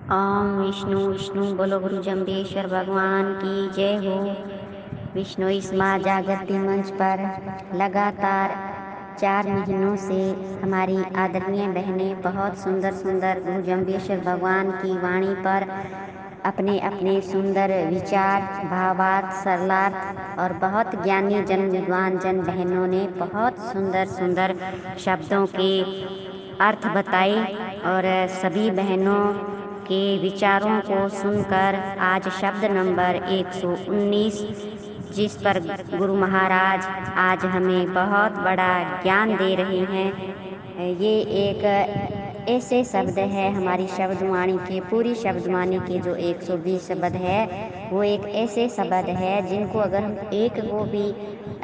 ओम विष्णु विष्णु बोलो गुरु जम्बेश्वर भगवान की जय हो। विष्णु इस माँ जागृति मंच पर लगातार 4 महीनों से हमारी आदरणीय बहनें बहुत सुंदर सुंदर गुरु जम्बेश्वर भगवान की वाणी पर अपने अपने सुंदर विचार भावार्थ सरलार्थ और बहुत ज्ञानी जन विद्वान जन बहनों ने बहुत सुंदर सुंदर शब्दों के अर्थ बताए और सभी बहनों के विचारों को सुनकर आज शब्द नंबर 119 जिस पर गुरु महाराज आज हमें बहुत बड़ा ज्ञान दे रहे हैं, ये एक ऐसे शब्द है हमारी शब्दवाणी के पूरी शब्दवाणी के जो 120 शब्द है वो एक ऐसे शब्द है जिनको अगर हम एक को भी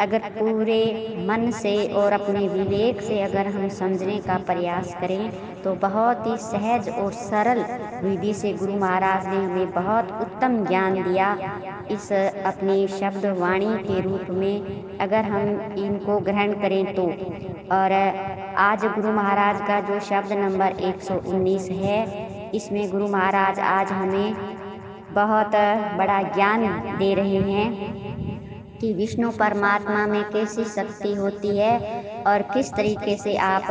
अगर पूरे मन से और अपने विवेक से अगर हम समझने का प्रयास करें तो बहुत ही सहज और सरल विधि से गुरु महाराज ने हमें बहुत उत्तम ज्ञान दिया। इस अपनी शब्द वाणी के रूप में अगर हम इनको ग्रहण करें तो और आज गुरु महाराज का जो शब्द नंबर 119 है इसमें गुरु महाराज आज हमें बहुत बड़ा ज्ञान दे रहे हैं कि विष्णु परमात्मा में कैसी शक्ति होती है और किस तरीके से आप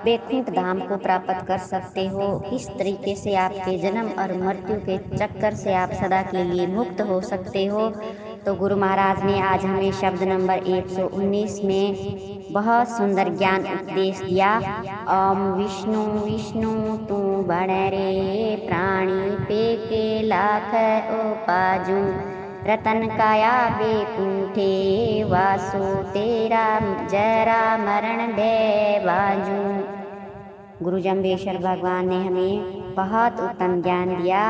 वैकुंठ धाम को प्राप्त कर सकते हो, किस तरीके से आपके जन्म और मृत्यु के चक्कर से आप सदा के लिए मुक्त हो सकते हो। तो गुरु महाराज ने आज हमें शब्द नंबर 119 में बहुत सुंदर ज्ञान उपदेश दिया। ओम विष्णु विष्णु तू बण रे प्राणी पे के लाख उपाजू रतन काया बेकुंठे वासु तेरा जरा मरण भय बाजू। गुरु जम्बेश्वर भगवान ने हमें बहुत उत्तम ज्ञान दिया।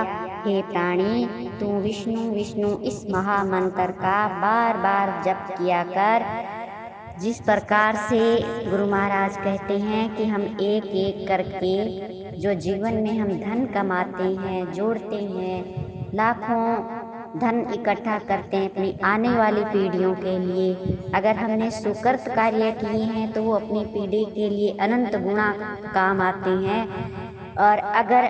हे प्राणी, तू विष्णु विष्णु इस महामंत्र का बार बार जप किया कर। जिस प्रकार से गुरु महाराज कहते हैं कि हम एक एक करके जो जीवन में हम धन कमाते हैं, जोड़ते हैं, लाखों धन इकट्ठा करते हैं अपनी आने वाली पीढ़ियों के लिए, अगर हमने सुकृत कार्य किए हैं तो वो अपनी पीढ़ी के लिए अनंत गुणा काम आते हैं और अगर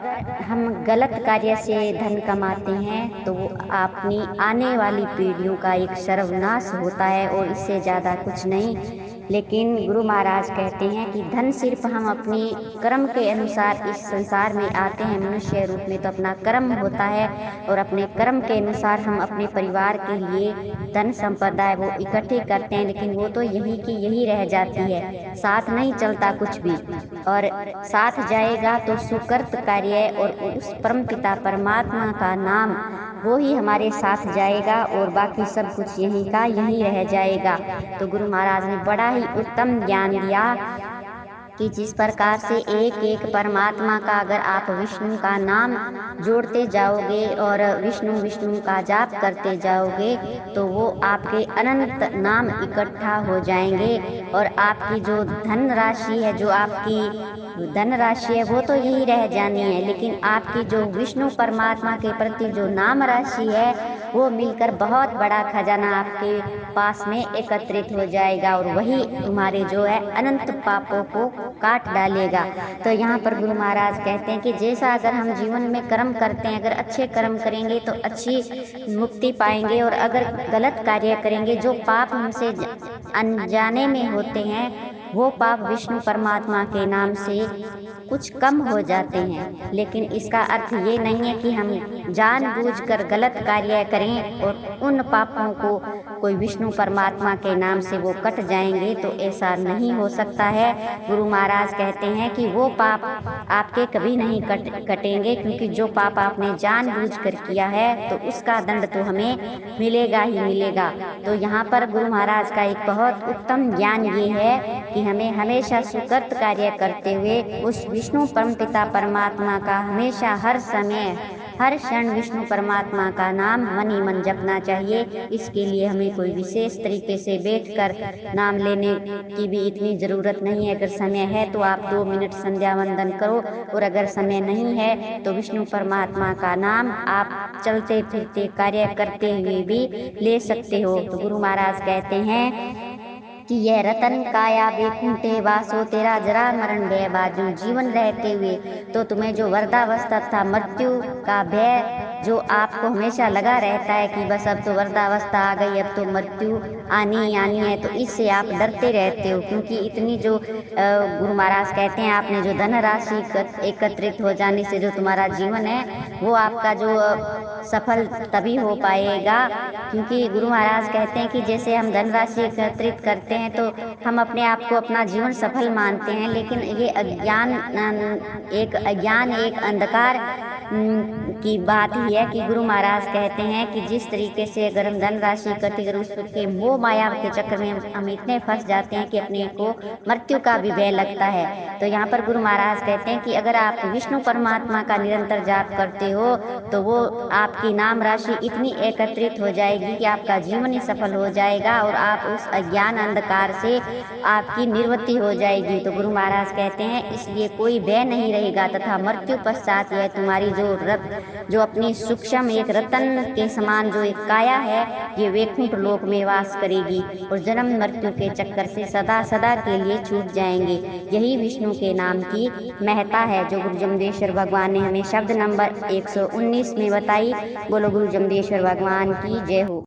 हम गलत कार्य से धन कमाते हैं तो वो अपनी आने वाली पीढ़ियों का एक सर्वनाश होता है और इससे ज़्यादा कुछ नहीं। लेकिन गुरु महाराज कहते हैं कि धन सिर्फ हम अपने कर्म के अनुसार इस संसार में आते हैं मनुष्य रूप में तो अपना कर्म होता है और अपने कर्म के अनुसार हम अपने परिवार के लिए धन संपदा है वो इकट्ठे करते हैं, लेकिन वो तो यही की यही रह जाती है, साथ नहीं चलता कुछ भी। और साथ जाएगा तो सुकृत कार्य और उस परम पिता परमात्मा का नाम वो ही हमारे साथ जाएगा और बाकी सब कुछ यहीं का यहीं रह जाएगा। तो गुरु महाराज ने बड़ा ही उत्तम ज्ञान दिया कि जिस प्रकार से एक एक परमात्मा का अगर आप विष्णु का नाम जोड़ते जाओगे और विष्णु विष्णु का जाप करते जाओगे तो वो आपके अनंत नाम इकट्ठा हो जाएंगे और आपकी जो धन राशि है, जो आपकी धन राशि है वो तो यही रह जानी है, लेकिन आपकी जो विष्णु परमात्मा के प्रति जो नाम राशि है वो मिलकर बहुत बड़ा खजाना आपके पास में एकत्रित हो जाएगा और वही तुम्हारे जो है अनंत पापों को काट डालेगा। तो यहाँ पर गुरु महाराज कहते हैं कि जैसा अगर हम जीवन में कर्म करते हैं, अगर अच्छे कर्म करेंगे तो अच्छी मुक्ति पाएंगे और अगर गलत कार्य करेंगे, जो पाप हमसे अनजाने में होते हैं वो पाप विष्णु परमात्मा के नाम से कुछ कम हो जाते हैं। लेकिन इसका अर्थ ये नहीं है कि हम जानबूझकर गलत कार्य करें और उन पापों को कोई विष्णु परमात्मा के नाम से वो कट जाएंगे, तो ऐसा नहीं हो सकता है। गुरु महाराज कहते हैं कि वो पाप आपके कभी नहीं कटेंगे, क्योंकि जो पाप आपने जानबूझकर किया है तो उसका दंड तो हमें मिलेगा ही मिलेगा। तो यहाँ पर गुरु महाराज का एक बहुत उत्तम ज्ञान ये है कि हमें हमेशा सुकृत कार्य करते हुए उस विष्णु परमपिता परमात्मा का हमेशा हर समय हर क्षण विष्णु परमात्मा का नाम मन ही मन जपना चाहिए। इसके लिए हमें कोई विशेष तरीके से बैठकर नाम लेने की भी इतनी ज़रूरत नहीं है। अगर समय है तो आप 2 मिनट संध्या वंदन करो और अगर समय नहीं है तो विष्णु परमात्मा का नाम आप चलते फिरते कार्य करते हुए भी ले सकते हो। तो गुरु महाराज कहते हैं कि यह रतन काया वैकुंठे वासो, तेरा जरा मरण भय बाजू। जीवन रहते हुए तो तुम्हें जो वृद्धावस्था तथा मृत्यु का भय जो आपको हमेशा लगा रहता है कि बस अब तो वृद्धावस्था आ गई, अब तो मृत्यु आनी है, तो इससे आप डरते रहते हो। क्योंकि इतनी जो गुरु महाराज कहते हैं, आपने जो धनराशि एकत्रित हो जाने से जो तुम्हारा जीवन है वो आपका जो सफल तभी हो पाएगा। क्योंकि गुरु महाराज कहते हैं कि जैसे हम धनराशि एकत्रित करते हैं तो हम अपने आप को अपना जीवन सफल मानते हैं, लेकिन ये अज्ञान एक अंधकार की बात ही है कि गुरु महाराज कहते हैं कि जिस तरीके से अगर हम धनराशि इकट्ठी करें, उसके मोह माया के चक्कर में हम इतने फंस जाते हैं कि अपने को मृत्यु का भी भय लगता है। तो यहाँ पर गुरु महाराज कहते हैं कि अगर आप विष्णु परमात्मा का निरंतर जाप करते हो तो वो आपकी नाम राशि इतनी एकत्रित हो जाएगी कि आपका जीवन ही सफल हो जाएगा और आप उस अज्ञान अंधकार से आपकी निवृत्ति हो जाएगी। तो गुरु महाराज कहते हैं इसलिए कोई भय नहीं रहेगा, तथा मृत्यु पश्चात यह तुम्हारी जो अपनी सूक्ष्म एक रतन के समान जो एक काया है, ये वैकुंठ लोक में वास करेगी और जन्म मृत्यु के चक्कर से सदा सदा के लिए छूट जाएंगे। यही विष्णु के नाम की महत्ता है जो गुरु जमदेश्वर भगवान ने हमें शब्द नंबर 119 में बताई। बोलो गुरु जमदेश्वर भगवान की जय हो।